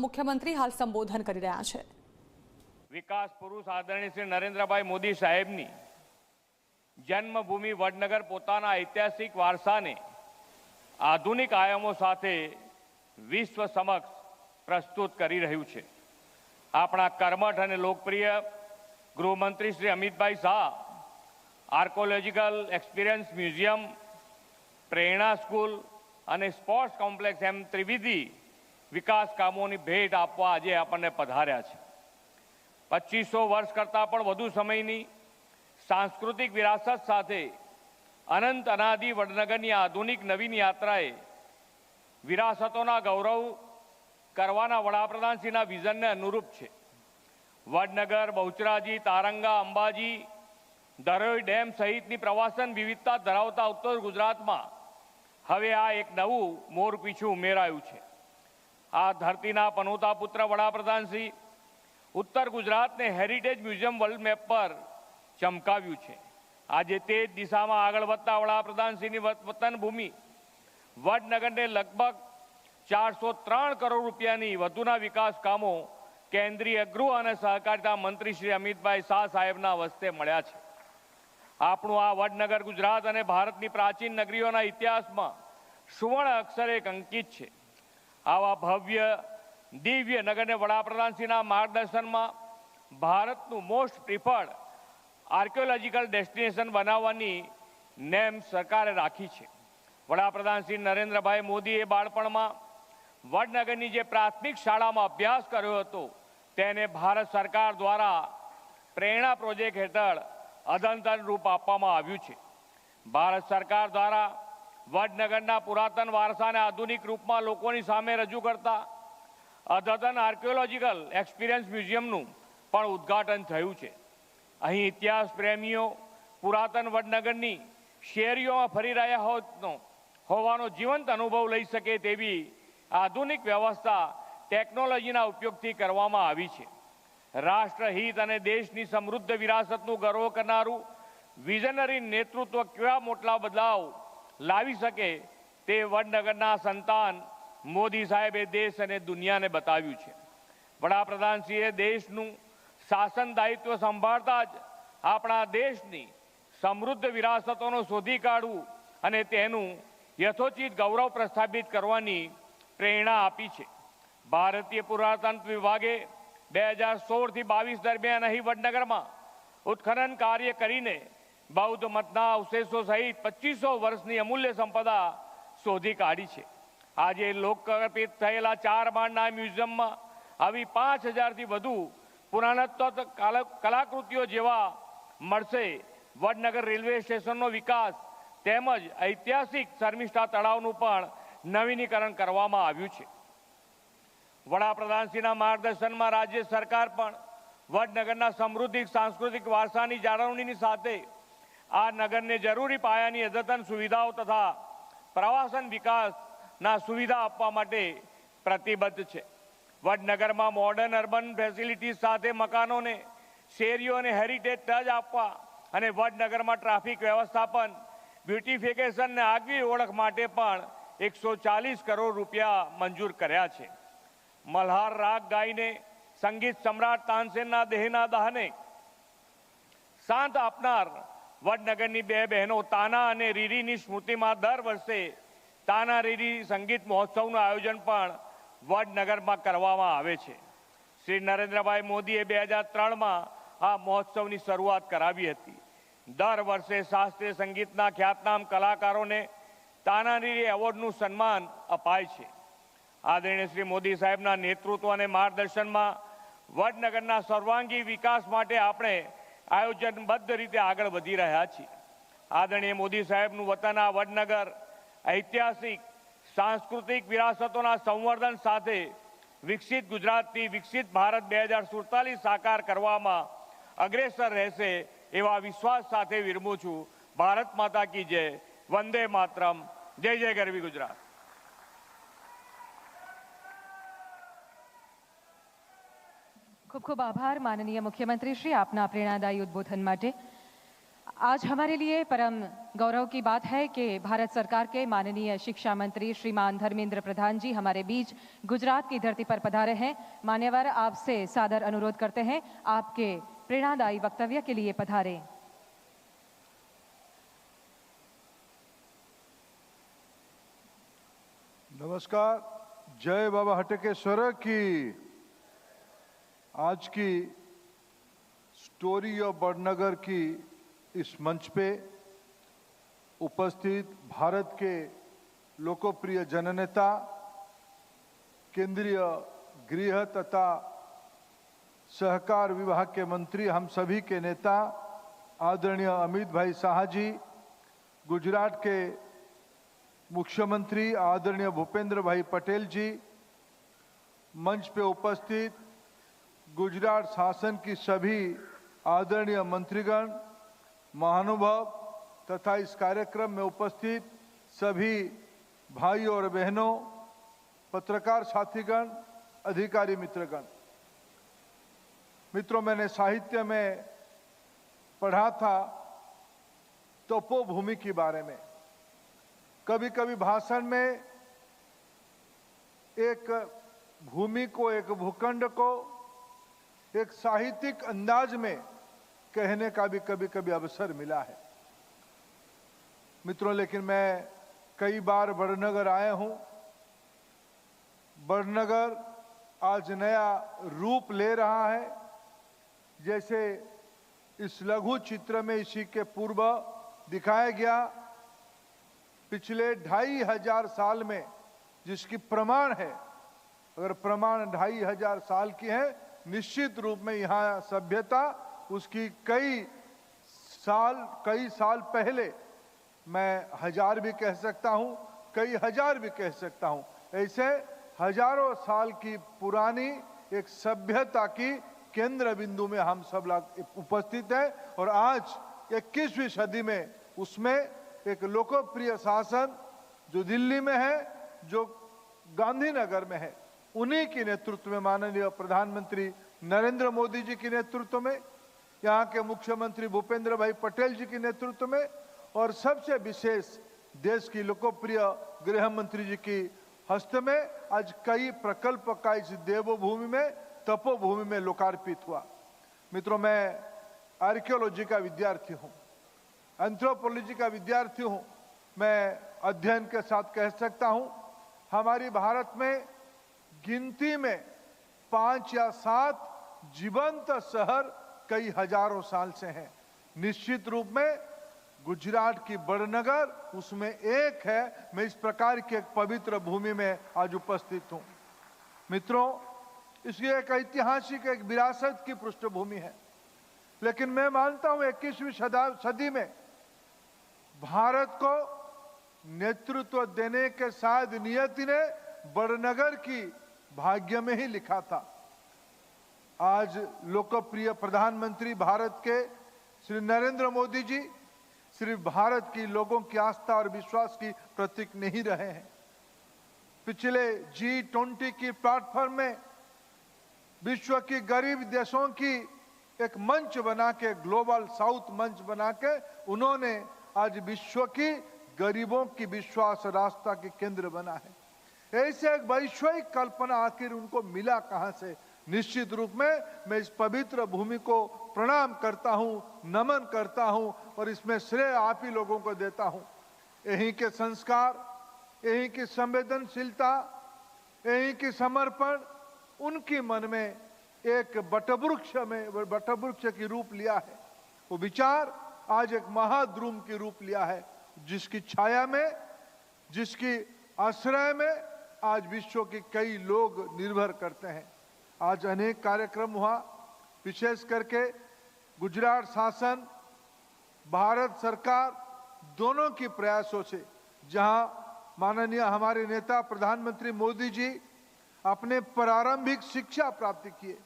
મુખ્યમંત્રી હાલ સંબોધન કરી રહ્યા છે। વિકાસ પુરુષ આદરણીય શ્રી નરેન્દ્રભાઈ મોદી સાહેબની જન્મભૂમિ વડનગર પોતાના ઐતિહાસિક વારસાને આધુનિક આયામો સાથે વિશ્વ સમક્ષ પ્રસ્તુત કરી રહ્યું છે। આપણા કર્મઠ અને લોકપ્રિય ગૃહમંત્રી Shri Amitbhai Shah archaeological experience museum, પ્રેરણા સ્કૂલ અને સ્પોર્ટ્સ કોમ્પ્લેક્સ એમ ત્રિવિધ વિકાસ કામોની ભેટ આપવા આજે આપણને પધાર્યા છે। 2500 વર્ષ કરતાં પણ વધુ સમયની સાંસ્કૃતિક વિરાસત સાથે અનંત અનાદિ વડનગરની આધુનિક નવીન યાત્રાએ વિરાસતોના ગૌરવ કરવાના વડાપ્રધાનશ્રીના વિઝનને અનુરૂપ છે। વડનગર, બહુચરાજી, તારંગા, અંબાજી, ધરોઈ ડેમ સહિતની પ્રવાસન વિવિધતા ધરાવતા ઉત્તર ગુજરાતમાં હવે આ એક નવું મોરપીછું ઉમેરાયું છે। આ ધરતીના પનોતા પુત્ર વડાપ્રધાનશ્રી ઉત્તર ગુજરાતને હેરિટેજ મ્યુઝિયમ વર્લ્ડ મેપ પર ચમકાવ્યું છે। આજે તે જ દિશામાં આગળ વધતા વડાપ્રધાનશ્રીની વતન ભૂમિ વડનગરને લગભગ 403 કરોડ રૂપિયાની વધુના વિકાસ કામો કેન્દ્રીય ગૃહ અને સહકારિતા મંત્રી શ્રી અમિતભાઈ શાહ સાહેબના વસ્તે મળ્યા છે। આપણું આ વડનગર ગુજરાત અને ભારતની પ્રાચીન નગરીઓના ઇતિહાસમાં સુવર્ણ અક્ષરે અંકિત છે। આવા ભવ્ય દિવ્ય નગરને વડાપ્રધાનશ્રીના માર્ગદર્શનમાં ભારતનું મોસ્ટ પ્રિફર્ડ આર્કિયોલોજીકલ ડેસ્ટિનેશન બનાવવાની નેમ સરકારે રાખી છે। વડાપ્રધાન શ્રી નરેન્દ્રભાઈ મોદીએ બાળપણમાં વડનગરની જે પ્રાથમિક શાળામાં અભ્યાસ કર્યો હતો તેને ભારત સરકાર દ્વારા પ્રેરણા પ્રોજેક્ટ હેઠળ અદ્યતન રૂપ આપવામાં આવ્યું છે। ભારત સરકાર દ્વારા વડનગરના પુરાતન વારસાને આધુનિક રૂપમાં લોકોની સામે રજૂ કરતા અદ્યતન આર્કિયોલોજીકલ એક્સપિરિયન્સ મ્યુઝિયમનું પણ ઉદ્ઘાટન થયું છે। અહીં ઇતિહાસ પ્રેમીઓ પુરાતન વડનગરની શેરીઓમાં ફરી રહ્યા હોવાનો જીવંત અનુભવ લઈ શકે તેવી આધુનિક વ્યવસ્થા ટેકનોલોજીના ઉપયોગથી કરવામાં આવી છે। રાષ્ટ્રહિત અને દેશની સમૃદ્ધ વિરાસતનું ગર્વ કરનારું વિઝનરી નેતૃત્વ કેવા મોટા બદલાવ લાવી શકે તે વડનગરના સંતાન મોદી સાહેબે દેશ અને દુનિયાને બતાવ્યું છે। વડાપ્રધાનશ્રીએ દેશનું શાસન દાયિત્વ સંભાળતા જ આપણા દેશની સમૃદ્ધ વિરાસતોનો શોધી કાઢવું અને તેનું યથોચિત ગૌરવ પ્રસ્થાપિત કરવાની પ્રેરણા આપી છે। ભારતીય પુરાતત્વ વિભાગે 2016 થી 22 દરમિયાન અહીં વડનગરમાં ઉત્ખનન કાર્ય કરીને બૌદ્ધ મતના અવશેષો સહિત 2500 વર્ષની અમૂલ્ય સંપદા શોધી કાઢી છે। આજે લોકાર્પિત થયેલા 4 માળના મ્યુઝિયમમાં આવી 5000થી વધુ પુરાતત્વ કલાકૃતિઓ જેવા મળશે। વડનગર રેલવે સ્ટેશનનો વિકાસ તેમજ ઐતિહાસિક શર્મિષ્ઠા તળાવનું પણ નવીનીકરણ કરવામાં આવ્યું છે। વડાપ્રધાનશ્રીના માર્ગદર્શનમાં રાજ્ય સરકાર પણ વડનગરના સમૃદ્ધ સાંસ્કૃતિક વારસાની જાળવણીની સાથે આ નગરને જરૂરી પાયાની અદ્યતન સુવિધાઓ તથા પ્રવાસન વિકાસના સુવિધા આપવા માટે પ્રતિબદ્ધ છે। વડનગરમાં મોડર્ન અર્બન ફેસિલિટીઝ સાથે મકાનોને શેરીઓને હેરિટેજ ટચ આપવા અને વડનગરમાં ટ્રાફિક વ્યવસ્થાપન, બ્યુટિફિકેશન અને આગવી ઓળખ માટે પણ 140 કરોડ રૂપિયા મંજૂર કર્યા છે। મલ્હાર રાગ ગાઈને સંગીત સમ્રાટ તાનસેનના દેહના દહને શાંત આપનાર વડનગરની 2 બહેનો તાના અને રીરીની સ્મૃતિમાં દર વર્ષે તાના રીરી સંગીત મહોત્સવનું આયોજન પણ વડનગરમાં કરવામાં આવે છે। શ્રી નરેન્દ્રભાઈ મોદીએ 2003માં આ મહોત્સવની શરૂઆત કરાવી હતી। દર વર્ષે શાસ્ત્રીય સંગીતના ખ્યાતનામ કલાકારોને તાનારીરી એવોર્ડનું સન્માન અપાય છે। આદરણીય શ્રી મોદી સાહેબના નેતૃત્વ અને માર્ગદર્શનમાં વડનગરના સર્વાંગી વિકાસ માટે આપણે આયોજનબદ્ધ રીતે આગળ વધી રહ્યા છીએ। આદરણીય મોદી સાહેબનું વતન આ વડનગર ઐતિહાસિક સાંસ્કૃતિક વિરાસતોના સંવર્ધન સાથે વિકસિત ગુજરાતથી વિકસિત ભારત 2047 સાકાર કરવામાં અગ્રેસર રહેશે એવા વિશ્વાસ સાથે વિરમું છું। ભારત માતા કી જય, વંદે માતરમ, જય જય ગરવી ગુજરાત। ખૂબ ખૂબ આભાર માનનીય મુખ્યમંત્રી શ્રી, આપના પ્રેરણાદાયી ઉદ્બોધન માટે। आज हमारे लिए परम गौरव की बात है कि भारत सरकार के माननीय शिक्षा मंत्री श्रीमान धर्मेंद्र प्रधान जी हमारे बीच गुजरात की धरती पर पधारे हैं। मान्यवर, आपसे सादर अनुरोध करते हैं, आपके प्रेरणादायी वक्तव्य के लिए पधारें। नमस्कार। जय बाबा हटकेश्वर की। आज की स्टोरी ऑफ बड़नगर की इस मंच पे उपस्थित भारत के लोकप्रिय जननेता, केंद्रीय गृह तथा सहकार विभाग के मंत्री, हम सभी के नेता आदरणीय अमित भाई शाह जी, गुजरात के मुख्यमंत्री आदरणीय भूपेंद्र भाई पटेल जी, मंच पे उपस्थित गुजरात शासन की सभी आदरणीय मंत्रीगण, महानुभाव तथा इस कार्यक्रम में उपस्थित सभी भाई और बहनों, पत्रकार साथीगण, अधिकारी मित्रगण। मित्रों, मैंने साहित्य में पढ़ा था तपोभूमि के बारे में। कभी कभी भाषण में एक भूमि को, एक भूखंड को एक साहित्यिक अंदाज में कहने का भी कभी कभी अवसर मिला है। मित्रों, लेकिन मैं कई बार बड़नगर आया हूं। बड़नगर आज नया रूप ले रहा है। जैसे इस लघु चित्र में इसी के पूर्व दिखाया गया, पिछले 2500 साल में जिसकी प्रमाण है, अगर प्रमाण 2500 साल की है, निश्चित रूप में यहाँ सभ्यता उसकी कई साल पहले, मैं 1000 भी कह सकता हूँ, कई हजार भी कह सकता हूँ, ऐसे हजारों साल की पुरानी एक सभ्यता की केंद्र बिंदु में हम सब लोग उपस्थित हैं। और आज 21वीं सदी में उसमें एक लोकप्रिय शासन जो दिल्ली में है, जो गांधीनगर में है, उन्हीं के नेतृत्व में, माननीय प्रधानमंत्री नरेंद्र मोदी जी के नेतृत्व में, यहाँ के मुख्यमंत्री भूपेंद्र भाई पटेल जी के नेतृत्व में, और सबसे विशेष देश की लोकप्रिय गृह मंत्री जी की हस्त में आज कई प्रकल्प का इस देवभूमि में, तपोभूमि में लोकार्पित हुआ। मित्रों, मैं आर्कियोलॉजी का विद्यार्थी हूँ, एंथ्रोपोलॉजी का विद्यार्थी हूँ। मैं अध्ययन के साथ कह सकता हूँ, हमारी भारत में गिनती में 5 या 7 जीवंत शहर कई हजारों साल से हैं। निश्चित रूप में गुजरात की बड़नगर उसमें एक है। मैं इस प्रकार की एक पवित्र भूमि में आज उपस्थित हूँ। मित्रों, इसकी एक ऐतिहासिक, एक विरासत की पृष्ठभूमि है। लेकिन मैं मानता हूँ 21वीं सदी में भारत को नेतृत्व देने के शायद नियति ने बड़नगर की भाग्य में ही लिखा था। आज लोकप्रिय प्रधानमंत्री भारत के श्री नरेंद्र मोदी जी सिर्फ भारत की लोगों की आस्था और विश्वास की प्रतीक नहीं रहे हैं। पिछले G20 की प्लेटफॉर्म में विश्व की गरीब देशों की एक मंच बना के, ग्लोबल साउथ मंच बना के, उन्होंने आज विश्व की गरीबों की विश्वास और आस्था के केंद्र बना है। ऐसे एक वैश्विक कल्पना आखिर उनको मिला कहां से? निश्चित रूप में मैं इस पवित्र भूमि को प्रणाम करता हूं, नमन करता हूं, और इसमें श्रेय आप ही लोगों को देता हूं। यहीं के संस्कार, यहीं की संवेदनशीलता, यहीं की समर्पण उनकी मन में एक बटवृक्ष की रूप लिया है। वो विचार आज एक महाद्रुम की रूप लिया है, जिसकी छाया में, जिसकी आश्रय में आज विश्व के कई लोग निर्भर करते हैं। आज अनेक कार्यक्रम हुआ, विशेष करके गुजरात शासन, भारत सरकार दोनों की प्रयासों से, जहां माननीय हमारे नेता प्रधानमंत्री मोदी जी अपने प्रारंभिक शिक्षा प्राप्त किए,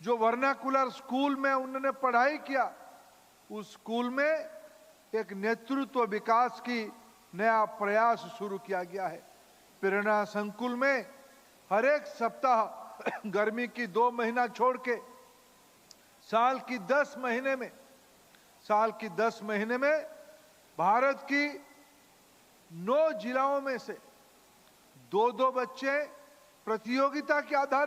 जो वर्नाकुलर स्कूल में उन्होंने पढ़ाई किया, उस स्कूल में एक नेतृत्व विकास की नया प्रयास शुरू किया गया है। प्रेरणा संकुल में हर एक सप्ताह गर्मी की 2 महीना छोड़ के साल की 10 महीने में साल की 10 महीने में भारत की 9 जिलाओं में से 2-2 बच्चे प्रतियोगिता के आधार